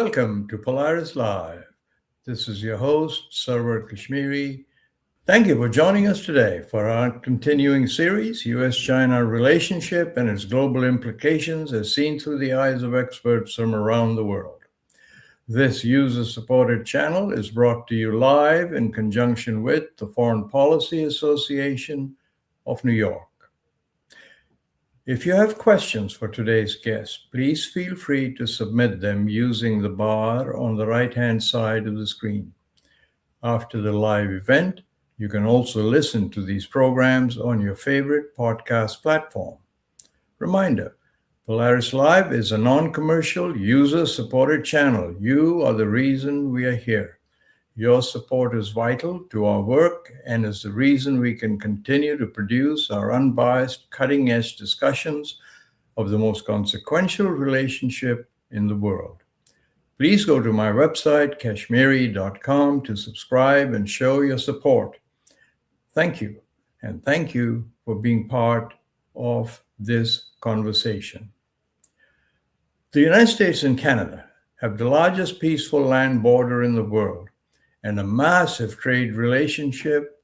Welcome to Polaris-Live. This is your host, Sarwar Kashmeri. Thank you for joining us today for our continuing series, U.S.-China relationship and its global implications as seen through the eyes of experts from around the world. This user-supported channel is brought to you live in conjunction with the Foreign Policy Association of New York. If you have questions for today's guest, please feel free to submit them using the bar on the right-hand side of the screen. After the live event, you can also listen to these programs on your favorite podcast platform. Reminder, Polaris Live is a non-commercial, user-supported channel. You are the reason we are here. Your support is vital to our work and is the reason we can continue to produce our unbiased, cutting-edge discussions of the most consequential relationship in the world. Please go to my website, kashmeri.com, to subscribe and show your support. Thank you, and thank you for being part of this conversation. The United States and Canada have the largest peaceful land border in the world and a massive trade relationship.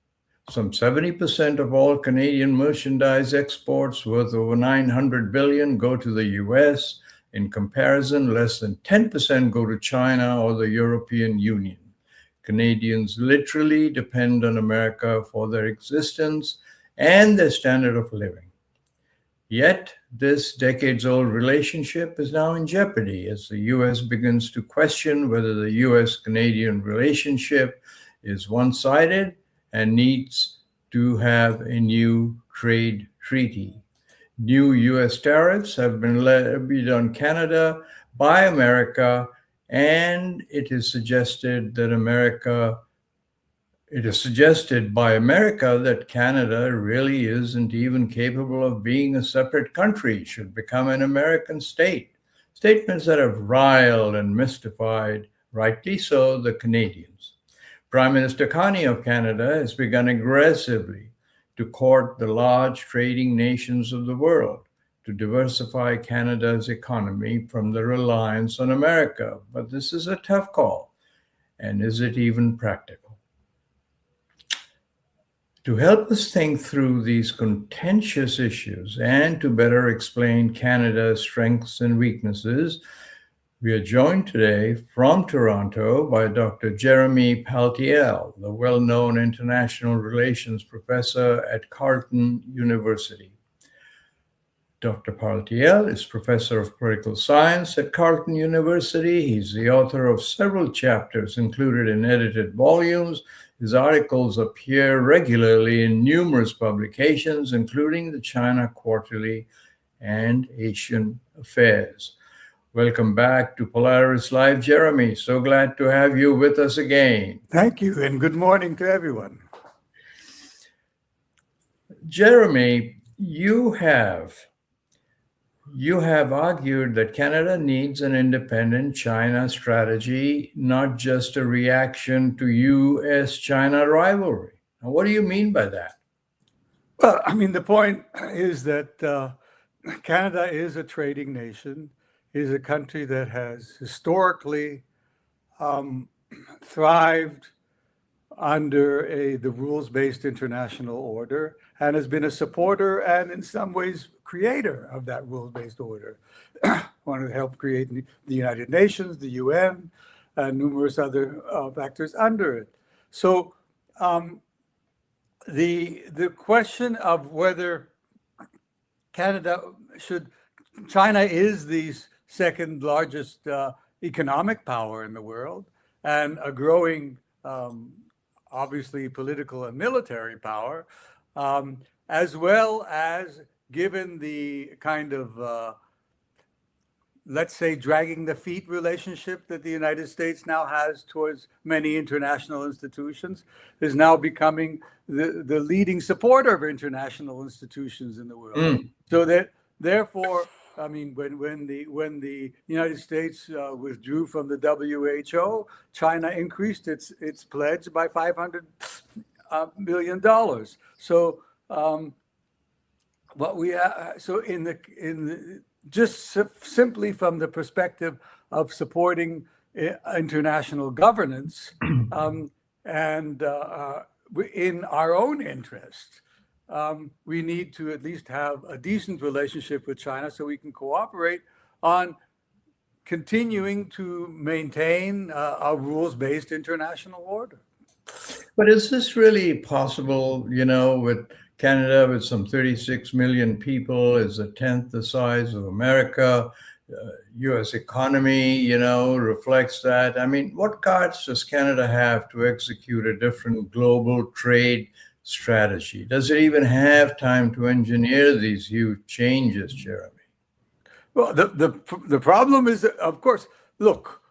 Some 70% of all Canadian merchandise exports worth over $900 billion go to the U.S. In comparison, less than 10% go to China or the European Union. Canadians literally depend on America for their existence and their standard of living. Yet, this decades-old relationship is now in jeopardy as the U.S. begins to question whether the U.S.-Canadian relationship is one-sided and needs to have a new trade treaty. New U.S. tariffs have been levied on Canada by America, and it is suggested by America that Canada really isn't even capable of being a separate country, should become an American state. Statements that have riled and mystified, rightly so, the Canadians. Prime Minister Carney of Canada has begun aggressively to court the large trading nations of the world to diversify Canada's economy from the reliance on America. But this is a tough call. And is it even practical? To help us think through these contentious issues and to better explain Canada's strengths and weaknesses, we are joined today from Toronto by Dr. Jeremy Paltiel, the well-known international relations professor at Carleton University. Dr. Paltiel is professor of political science at Carleton University. He's the author of several chapters included in edited volumes. His articles appear regularly in numerous publications, including the China Quarterly and Asian Affairs. Welcome back to Polaris Live, Jeremy. So glad to have you with us again. Thank you, and good morning to everyone. Jeremy, you have argued that Canada needs an independent China strategy, not just a reaction to U.S.-China rivalry. Now, what do you mean by that? Well, the point is that Canada is a trading nation, is a country that has historically thrived under the rules-based international order and has been a supporter and in some ways creator of that rules-based order. Wanted to help create the United Nations, the UN, and numerous other factors under it. So the question of whether China is the second largest economic power in the world and a growing, obviously, political and military power, as well as given the kind of, let's say, dragging the feet relationship that the United States now has towards many international institutions, is now becoming the leading supporter of international institutions in the world. So that, therefore, when the United States withdrew from the WHO, China increased its pledge by $500 million. So simply from the perspective of supporting international governance, and in our own interest, we need to at least have a decent relationship with China so we can cooperate on continuing to maintain a rules-based international order. But is this really possible, with Canada with some 36 million people, is a tenth the size of America? U.S. economy, reflects that. I mean, what cards does Canada have to execute a different global trade strategy? Does it even have time to engineer these huge changes, Jeremy? Well, the problem is, of course, look,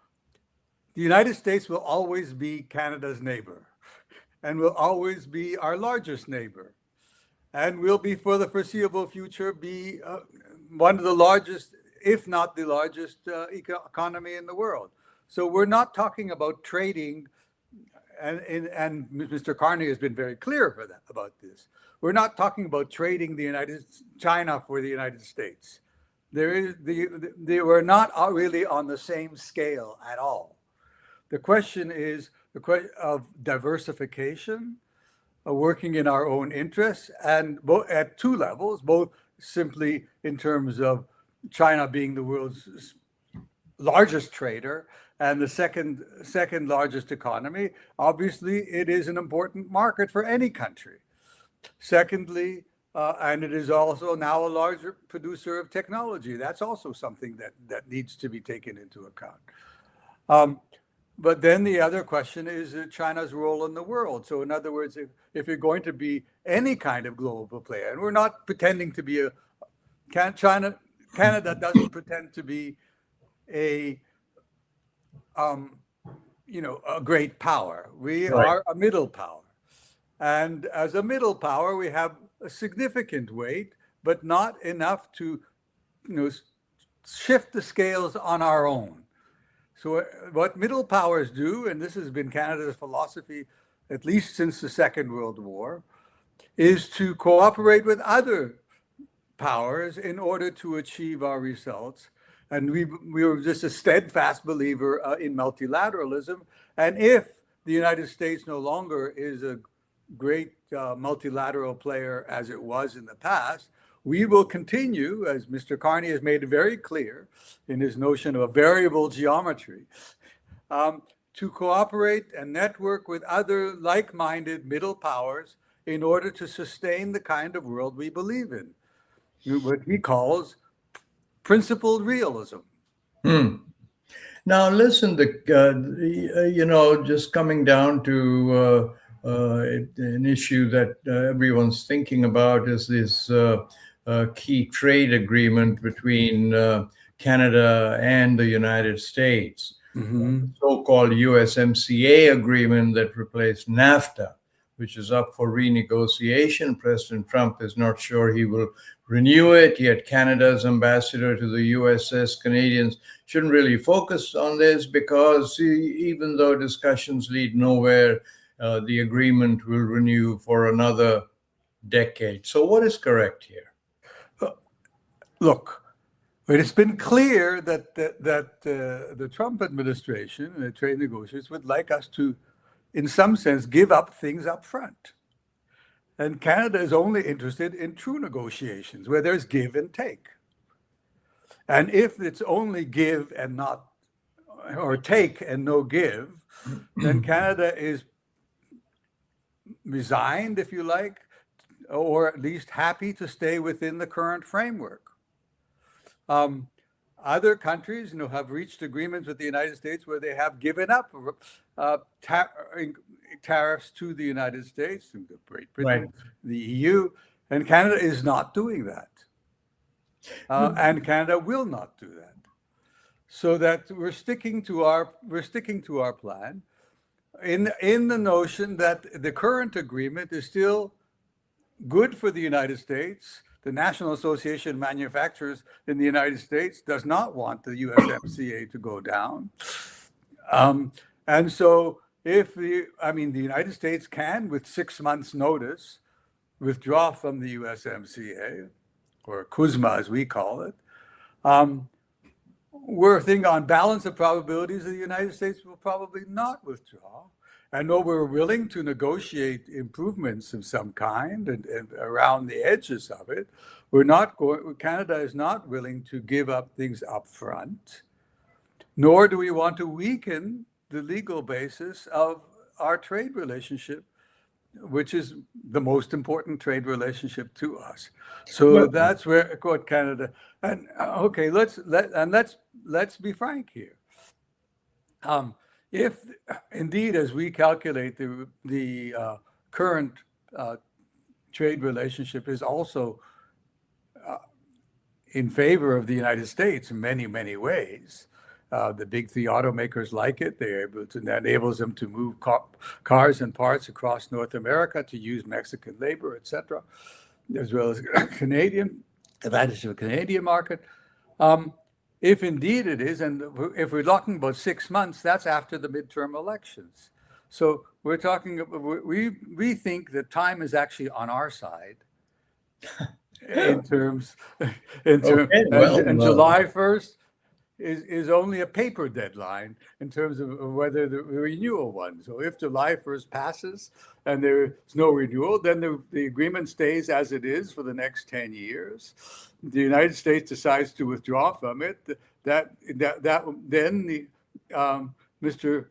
the United States will always be Canada's neighbor and will always be our largest neighbor, and will be, for the foreseeable future, be one of the largest, if not the largest economy in the world. So we're not talking about trading, and Mr. Carney has been very clear about this. We're not talking about trading China for the United States. They were not really on the same scale at all. The question is the question of diversification, working in our own interests, and at two levels, both simply in terms of China being the world's largest trader and the second largest economy. Obviously, it is an important market for any country. Secondly, and it is also now a larger producer of technology. That's also something that needs to be taken into account. But then the other question is China's role in the world. So in other words, if you're going to be any kind of global player, and we're not pretending to be Canada doesn't pretend to be a great power. We are a middle power. And as a middle power, we have a significant weight, but not enough to shift the scales on our own. So what middle powers do, and this has been Canada's philosophy at least since the Second World War, is to cooperate with other powers in order to achieve our results. And we were just a steadfast believer in multilateralism. And if the United States no longer is a great multilateral player as it was in the past, we will continue, as Mr. Carney has made it very clear in his notion of a variable geometry, to cooperate and network with other like-minded middle powers in order to sustain the kind of world we believe in, what he calls principled realism. Now, listen, just coming down to an issue that everyone's thinking about is this key trade agreement between Canada and the United States, so-called USMCA agreement that replaced NAFTA, which is up for renegotiation. President Trump is not sure he will renew it, yet Canada's ambassador to the US says Canadians shouldn't really focus on this because even though discussions lead nowhere, the agreement will renew for another decade. So what is correct here? Look, it's been clear that the Trump administration and the trade negotiators would like us to, in some sense, give up things up front. And Canada is only interested in true negotiations where there's give and take. And if it's only give and not, or take and no give, then Canada is resigned, if you like, or at least happy to stay within the current framework. Other countries, have reached agreements with the United States where they have given up tariffs to the United States, to Great Britain, the EU, and Canada is not doing that. And Canada will not do that. So that we're sticking to our plan in the notion that the current agreement is still good for the United States. The National Association of Manufacturers in the United States does not want the USMCA to go down. And so the United States can, with 6 months' notice, withdraw from the USMCA, or CUSMA as we call it, we're thinking on balance of probabilities, the United States will probably not withdraw. And though we're willing to negotiate improvements of some kind and around the edges of it, Canada is not willing to give up things up front, nor do we want to weaken the legal basis of our trade relationship, which is the most important trade relationship to us. So Well, that's where what Canada and okay, let's be frank here. If indeed, as we calculate, the current trade relationship is also in favor of the United States in many, many ways. The big three automakers like it. They're able to, that enables them to move cars and parts across North America, to use Mexican labor, etc., as well as Canadian advantage of the Canadian market. If indeed it is, and if we're talking about 6 months, that's after the midterm elections. So we're talking, we think that time is actually on our side in terms, okay, and July 1st is only a paper deadline in terms of whether the renewal one. So if July 1st passes and there's no renewal, then the agreement stays as it is for the next 10 years. The United States decides to withdraw from it. Then Mr.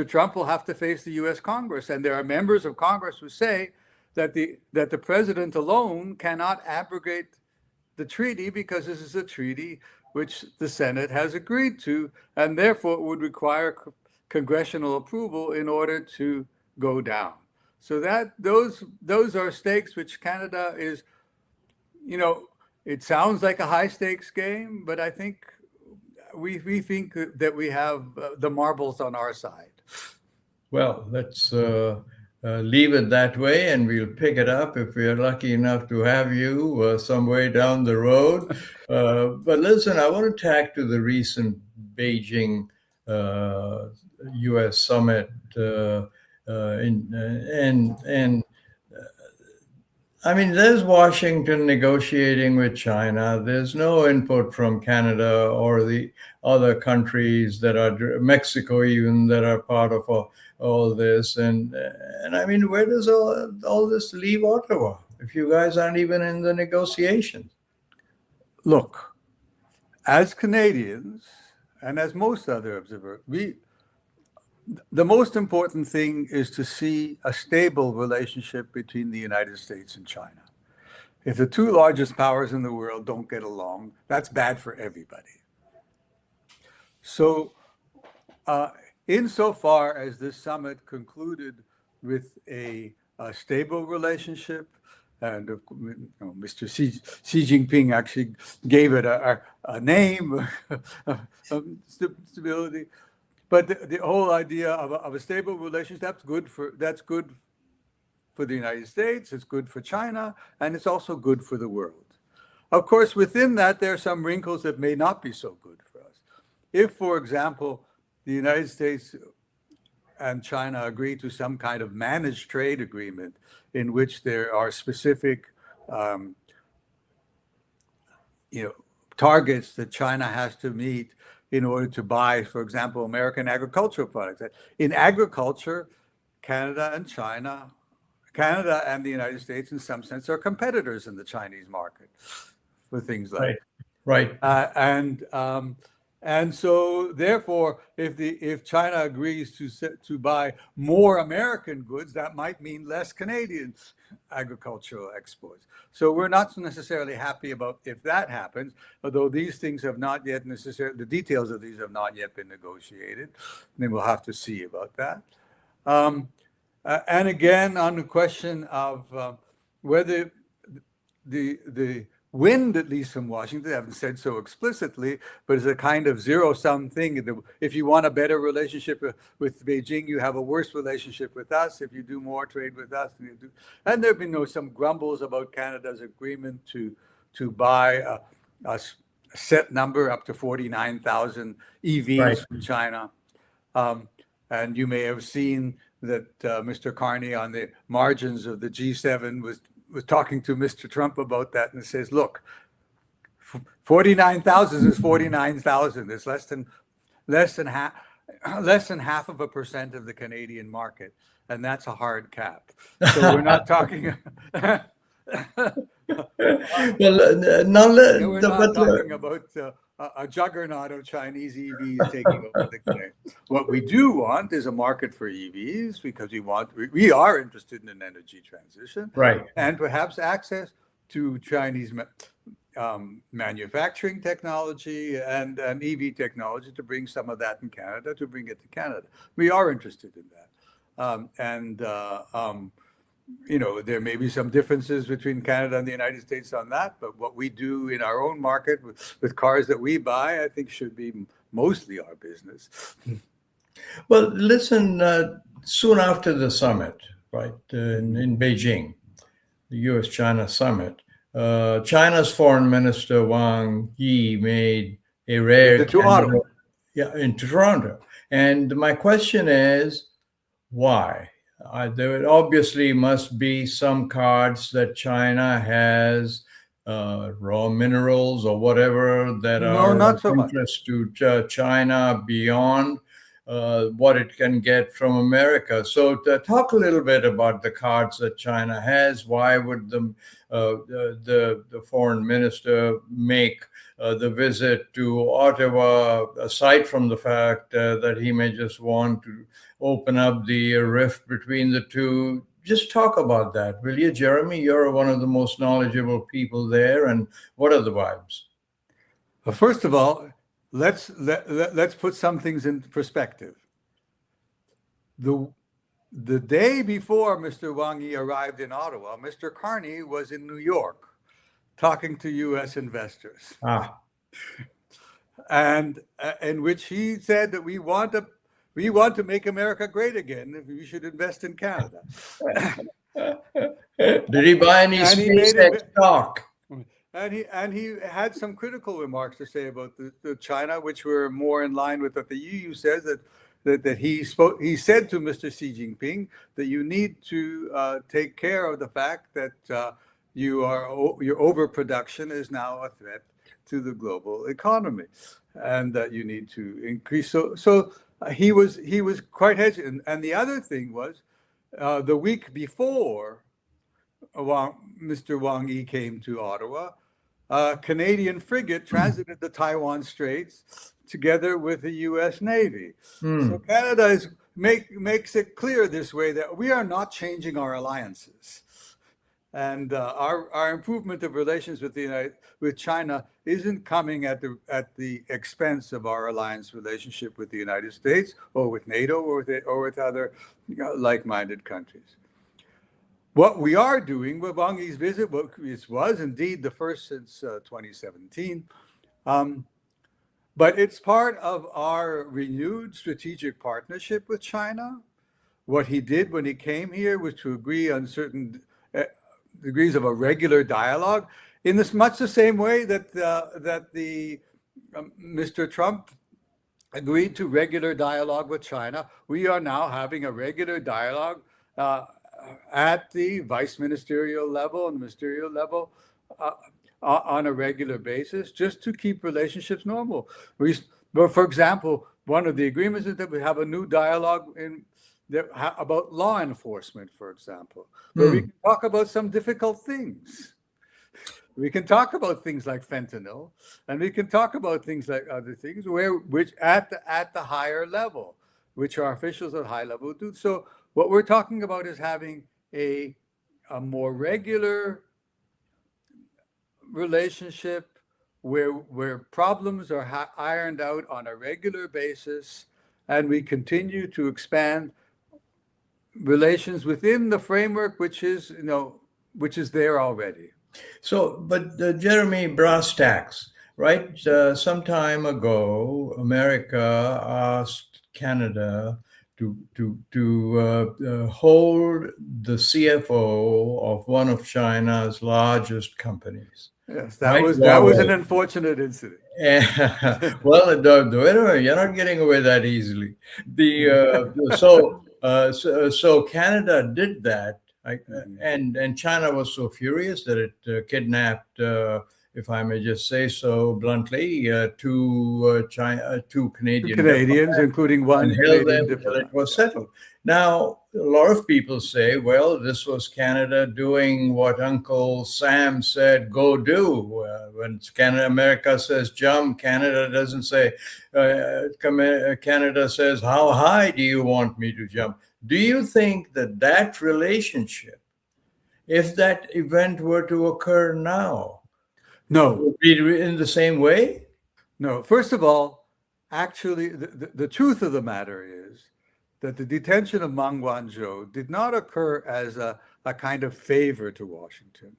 Trump will have to face the U.S. Congress, and there are members of Congress who say that the president alone cannot abrogate the treaty because this is a treaty which the Senate has agreed to, and therefore it would require congressional approval in order to go down. So that those are stakes which Canada is, it sounds like a high stakes game, but I think we think that we have the marbles on our side. Well, let's leave it that way, and we'll pick it up if we are lucky enough to have you some way down the road. But listen, I want to tack to the recent Beijing-U.S. summit, I mean, there's Washington negotiating with China. There's no input from Canada or the other countries that are, Mexico even, that are part of all this. And I mean, where does all this leave Ottawa if you guys aren't even in the negotiations? Look, as Canadians and as most other observers, the most important thing is to see a stable relationship between the United States and China. If the two largest powers in the world don't get along, that's bad for everybody. So, insofar as this summit concluded with a stable relationship, and Mr. Xi Jinping actually gave it a name, stability. But the whole idea of a stable relationship, that's good for the United States, it's good for China, and it's also good for the world. Of course, within that, there are some wrinkles that may not be so good for us. If, for example, the United States and China agree to some kind of managed trade agreement in which there are specific targets that China has to meet in order to buy, for example, American agricultural products. In agriculture, Canada and the United States, in some sense, are competitors in the Chinese market for things like right. And so, therefore, if China agrees to buy more American goods, that might mean less Canadian agricultural exports. So we're not necessarily happy about if that happens, although these things have not yet the details of these have not yet been negotiated. And then we'll have to see about that. And again, on the question of whether the wind, at least from Washington, they haven't said so explicitly, but it's a kind of zero-sum thing. If you want a better relationship with Beijing, you have a worse relationship with us. If you do more trade with us, than you do. And there have been some grumbles about Canada's agreement to buy a set number up to 49,000 EVs from China. And you may have seen that Mr. Carney on the margins of the G7 was talking to Mr. Trump about that, and says, look, 49,000 is 49,000. It's less than half of a percent of the Canadian market, and that's a hard cap. So we're not talking. We're not talking about a juggernaut of Chinese EVs taking over the game. What we do want is a market for EVs because we are interested in an energy transition, right, and perhaps access to Chinese manufacturing technology and EV technology to bring some of that in Canada, to bring it to Canada. We are interested in that. There may be some differences between Canada and the United States on that, but what we do in our own market with cars that we buy, I think should be mostly our business. Well, listen, soon after the summit, right, in Beijing, the U.S.-China summit, China's Foreign Minister Wang Yi made a rare into Ottawa. Yeah, into Toronto. And my question is, why? There obviously must be some cards that China has, raw minerals or whatever that are not so of much. interest to China beyond what it can get from America. So talk a little bit about the cards that China has. Why would the foreign minister make the visit to Ottawa, aside from the fact that he may just want to open up the rift between the two? Just talk about that, will you, Jeremy? You're one of the most knowledgeable people there. And what are the vibes? Well, first of all, let's put some things in perspective. The day before Mr. Wang Yi arrived in Ottawa, Mr. Carney was in New York talking to U.S. investors. And in which he said that we want to make America great again. We should invest in Canada. Did he buy any SpaceX stock? And he had some critical remarks to say about the China, which were more in line with what the EU says, that he said to Mr. Xi Jinping that you need to take care of the fact that your overproduction is now a threat to the global economy, and that you need to increase. So he was quite hesitant. And the other thing was, the week before Mr. Wang Yi came to Ottawa, a Canadian frigate transited the Taiwan Straits together with the U.S. Navy. So Canada makes it clear this way that we are not changing our alliances. And our improvement of relations with China isn't coming at the expense of our alliance relationship with the United States or with NATO or with other like-minded countries. What we are doing with Wang Yi's visit, which was indeed the first since 2017, but it's part of our renewed strategic partnership with China. What he did when he came here was to agree on certain degrees of a regular dialogue, in this much the same way that Mr. Trump agreed to regular dialogue with China. We are now having a regular dialogue at the vice ministerial level and ministerial level on a regular basis, just to keep relationships normal. For example, one of the agreements is that we have a new dialogue about law enforcement, for example, where we can talk about some difficult things. We can talk about things like fentanyl, and we can talk about things like other things which at the higher level, which our officials at high level do. So what we're talking about is having a more regular relationship where problems are ironed out on a regular basis, and we continue to expand relations within the framework which is there already. So, but Jeremy, brass tacks, right? Some time ago, America asked Canada to hold the CFO of one of China's largest companies. Yes, that was an unfortunate incident. Well, wait a minute, you're not getting away that easily. So Canada did that, and China was so furious that it kidnapped if I may just say so bluntly, two Canadian Canadians, diplomats, including one and held Canadian them until diplomat. it was settled. Now, a lot of people say, well, this was Canada doing what Uncle Sam said, go do. When America says jump, Canada doesn't say, Canada says, how high do you want me to jump? Do you think that that relationship, if that event were to occur now, No, would be in the same way? no. First of all, actually, the truth of the matter is that the detention of Meng Wanzhou did not occur as a kind of favor to Washington.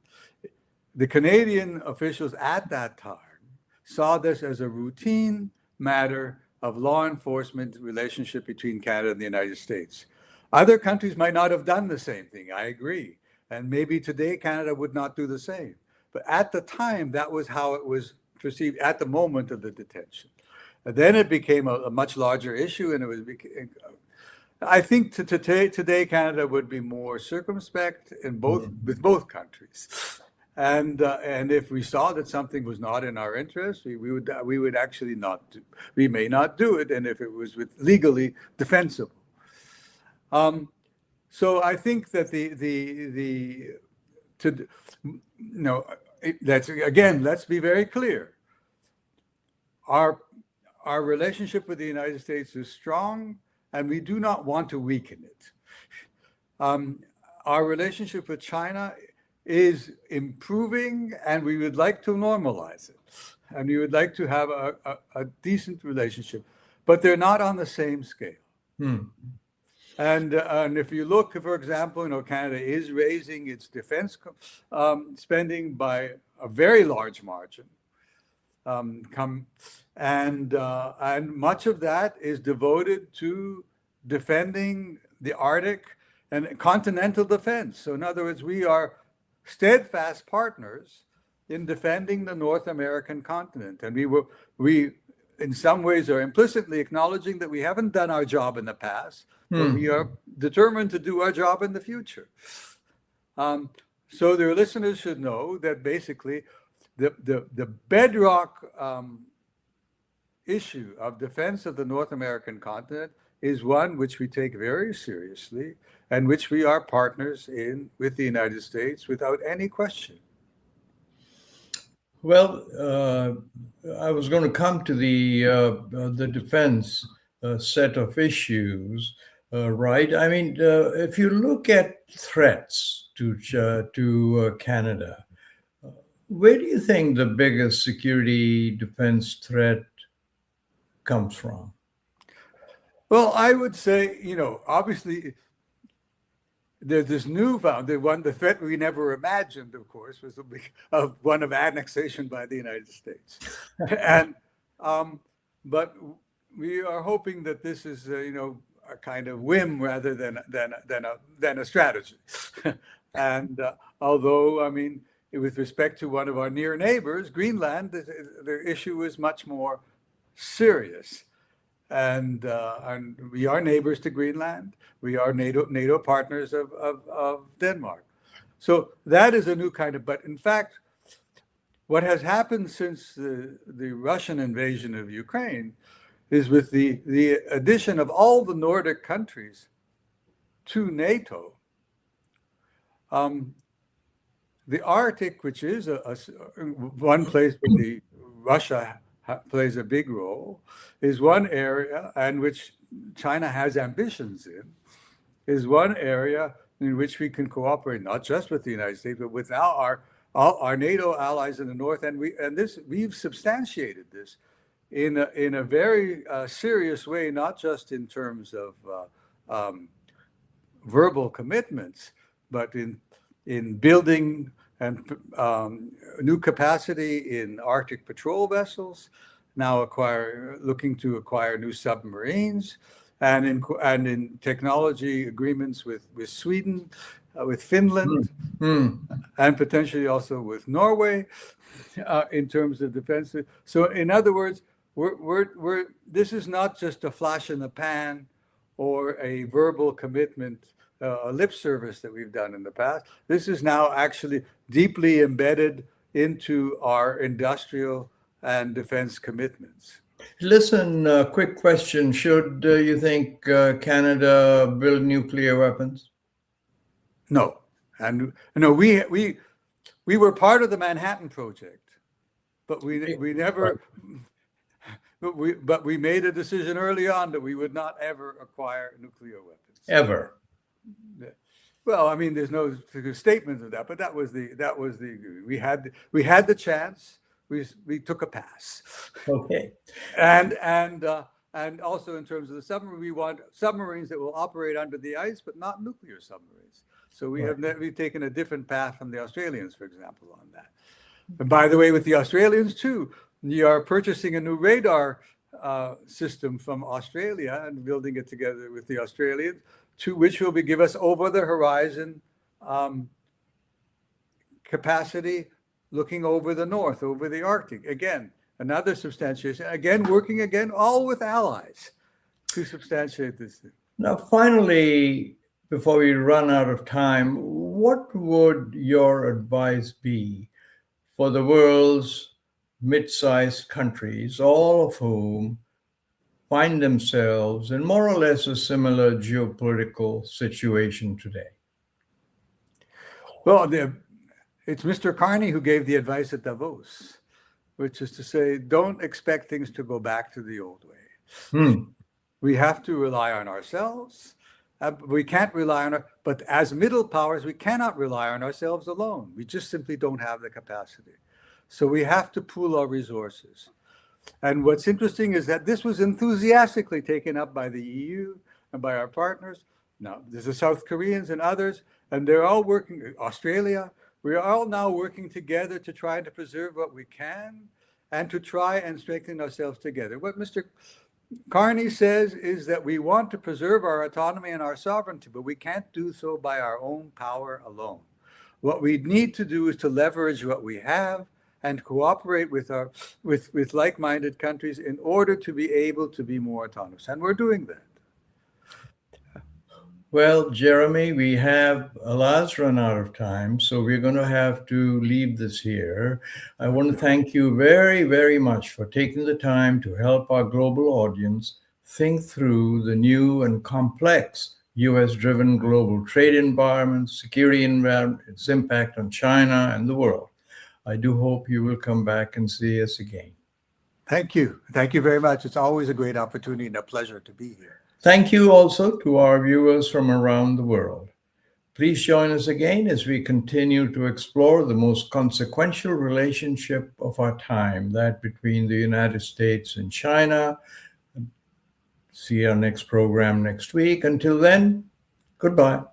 The Canadian officials at that time saw this as a routine matter of law enforcement relationship between Canada and the United States. Other countries might not have done the same thing, I agree. And maybe today Canada would not do the same. But at the time, that was how it was perceived at the moment of the detention. And then it became a much larger issue, and it was. I think today Canada would be more circumspect in with both countries, and if we saw that something was not in our interest, we would actually we may not do it, and if it was legally defensible. So I think that let's be very clear. Our relationship with the United States is strong, and we do not want to weaken it. Our relationship with China is improving, and we would like to normalize it. And we would like to have a decent relationship, but they're not on the same scale. And if you look, for example, Canada is raising its defense spending by a very large margin. And much of that is devoted to defending the Arctic and continental defense. So in other words, we are steadfast partners in defending the North American continent. And we in some ways are implicitly acknowledging that we haven't done our job in the past, but we are determined to do our job in the future. So their listeners should know that basically the bedrock issue of defense of the North American continent is one which we take very seriously and which we are partners in with the United States without any question. Well, I was going to come to the defense set of issues, right? I mean, if you look at threats to Canada, where do you think the biggest security defense threat comes from? Well, I would say, obviously, there's this the threat we never imagined, of course, was one of annexation by the United States. And but we are hoping that this is, a kind of whim rather than a strategy. And although, I mean, with respect to one of our near neighbors, Greenland, the issue is much more serious. And we are neighbors to Greenland. We are NATO partners of Denmark. So that is a new kind of, but in fact, what has happened since the Russian invasion of Ukraine is with the addition of all the Nordic countries to NATO, the Arctic, which is one place where Russia plays a big role, is one area, and which China has ambitions in, is one area in which we can cooperate not just with the United States, but with all our NATO allies in the north, and we've substantiated this in a very serious way, not just in terms of verbal commitments, but in building and new capacity in Arctic patrol vessels, now looking to acquire new submarines, and in technology agreements with Sweden, with Finland, and potentially also with Norway, in terms of defense. So, in other words, this is not just a flash in the pan or a verbal commitment, a lip service that we've done in the past. This is now actually deeply embedded into our industrial and defense commitments. Listen, quick question. Should you think Canada build nuclear weapons? No. And we were part of the Manhattan Project, but we never. But we made a decision early on that we would not ever acquire nuclear weapons. Ever. Well, I mean, there's no statement of that, but that was the we had the chance. We took a pass. Okay. And also in terms of the submarine, we want submarines that will operate under the ice, but not nuclear submarines. So we've taken a different path from the Australians, for example, on that. And by the way, with the Australians too, we are purchasing a new radar system from Australia and building it together with the Australians, which will give us over the horizon capacity, looking over the north, over the Arctic. Again, another substantiation. Again, working again, all with allies to substantiate this thing. Now, finally, before we run out of time, what would your advice be for the world's mid-sized countries, all of whom find themselves in more or less a similar geopolitical situation today? Well, it's Mr. Carney who gave the advice at Davos, which is to say, don't expect things to go back to the old way. We have to rely on ourselves. We can't rely on but as middle powers, we cannot rely on ourselves alone. We just simply don't have the capacity. So we have to pool our resources. And what's interesting is that this was enthusiastically taken up by the EU and by our partners. Now, there's the South Koreans and others, and they're all working, Australia, we are all now working together to try to preserve what we can and to try and strengthen ourselves together. What Mr. Carney says is that we want to preserve our autonomy and our sovereignty, but we can't do so by our own power alone. What we need to do is to leverage what we have and cooperate with like-minded countries in order to be able to be more autonomous. And we're doing that. Well, Jeremy, we have alas run out of time, so we're going to have to leave this here. I want to thank you very, very much for taking the time to help our global audience think through the new and complex US-driven global trade environment, security environment, its impact on China and the world. I do hope you will come back and see us again. Thank you. Thank you very much. It's always a great opportunity and a pleasure to be here. Thank you also to our viewers from around the world. Please join us again as we continue to explore the most consequential relationship of our time, that between the United States and China. See our next program next week. Until then, goodbye.